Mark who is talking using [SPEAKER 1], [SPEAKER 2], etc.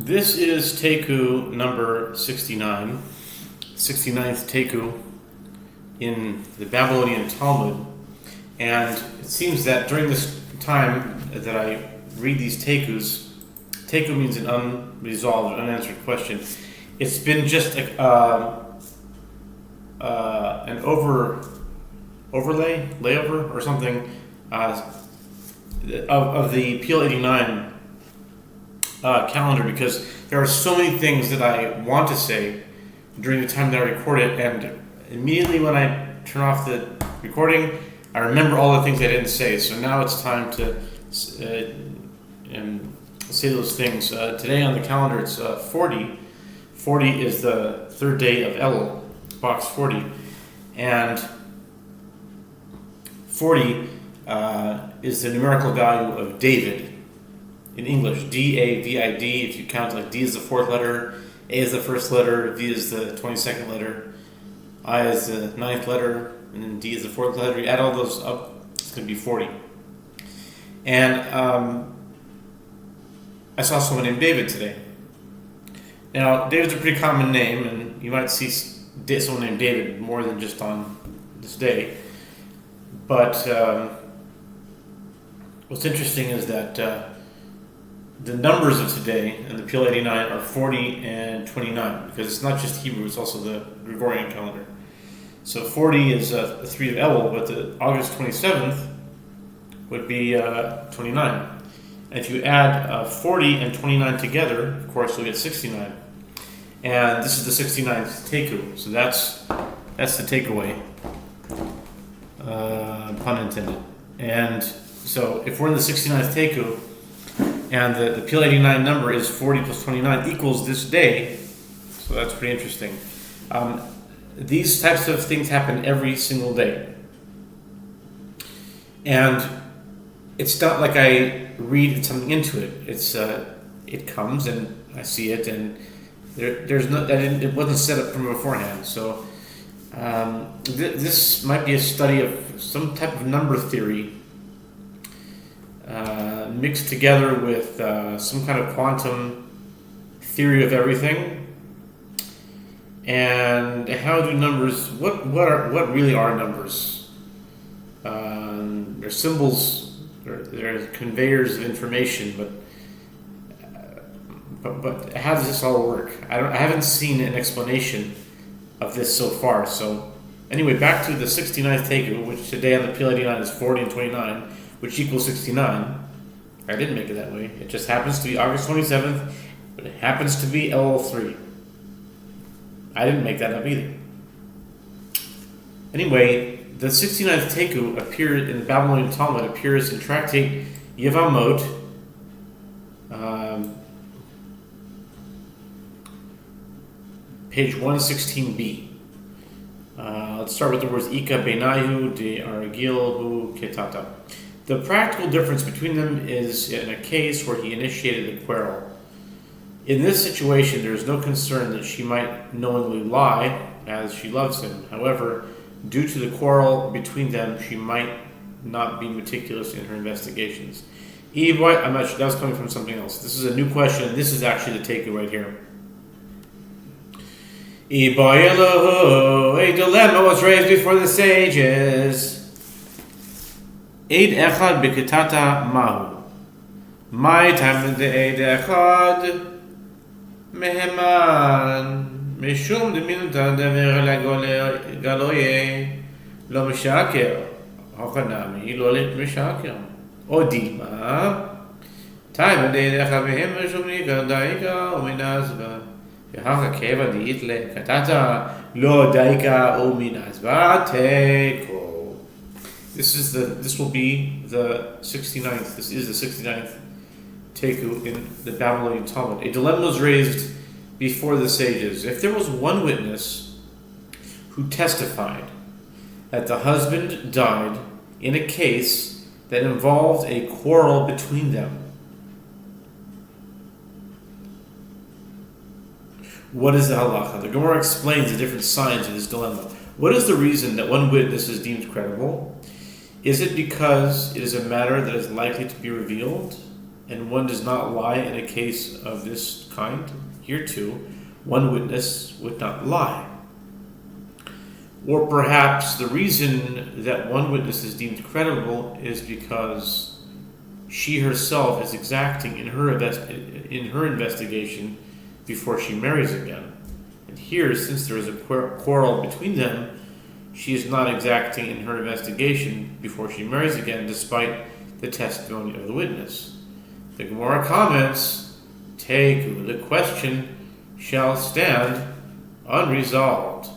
[SPEAKER 1] This is Taiku number 69, 69th Taiku in the Babylonian Talmud. And it seems that during this time that I read these Taikus, Taiku means an unresolved, unanswered question. It's been just an layover or something of the PL 89 calendar, because there are so many things that I want to say during the time that I record it, and immediately when I turn off the recording, I remember all the things I didn't say. So now it's time to say those things. Today on the calendar it's 40. 40 is the third day of Elul, box 40, and 40 is the numerical value of David. In English, D-A-V-I-D, if you count, like D is the fourth letter, A is the first letter, V is the 22nd letter, I is the ninth letter, and then D is the fourth letter. You add all those up, it's going to be 40. And I saw someone named David today. Now, David's a pretty common name, and you might see someone named David more than just on this day. But what's interesting is that the numbers of today and the PL 89 are 40 and 29, because it's not just Hebrew, it's also the Gregorian calendar. So 40 is the 3 of Elul, but the August 27th would be 29. And if you add 40 and 29 together, of course, you'll get 69. And this is the 69th Taiku, so that's the takeaway, pun intended. And so if we're in the 69th Taiku, and the PL 89 number is 40 plus 29 equals this day, so that's pretty interesting. These types of things happen every single day. And it's not like I read something into it. It's it comes and I see it, and it wasn't set up from beforehand. So this might be a study of some type of number theory, mixed together with some kind of quantum theory of everything. And how do numbers? What really are numbers? They're symbols. They're conveyors of information, but how does this all work? I haven't seen an explanation of this so far. So anyway, back to the 69th Taiku, which today on the PL 89 is 40 and 29, which equals 69. I didn't make it that way. It just happens to be August 27th, but it happens to be L3. I didn't make that up either. Anyway, the 69th Taiku appeared in the Babylonian Talmud, appears in Tractate Yevamot, page 116b. Let's start with the words Ika Beinayu de Argilhu Ketata. The practical difference between them is in a case where he initiated a quarrel. In this situation, there is no concern that she might knowingly lie, as she loves him. However, due to the quarrel between them, she might not be meticulous in her investigations. I'm not sure, that was coming from something else. This is a new question, and this is actually the takeaway right here. A dilemma was raised before the sages. Eid echad b'ketata mahu. My time the eid echad meheman. משום דמינותא דבר לגלויה לא משקר, הכנמי לא משקר. או דימה, תאי בדרך בהם משום ניגר דייקה ומנעזבה. והכה קבע דאית לקטטה לא דייקה ומנעזבה תיקו. This will be the 69th. This is the 69th Taiku in the Babylonian Talmud. A dilemma was raised before the sages. If there was one witness who testified that the husband died in a case that involved a quarrel between them, what is the halacha? The Gemara explains the different signs of this dilemma. What is the reason that one witness is deemed credible? Is it because it is a matter that is likely to be revealed? and one does not lie in a case of this kind, here too, one witness would not lie. Or perhaps the reason that one witness is deemed credible is because she herself is exacting in her investigation before she marries again. And here, since there is a quarrel between them, she is not exacting in her investigation before she marries again, despite the testimony of the witness. The Gemara comments, Taiku, the question shall stand unresolved.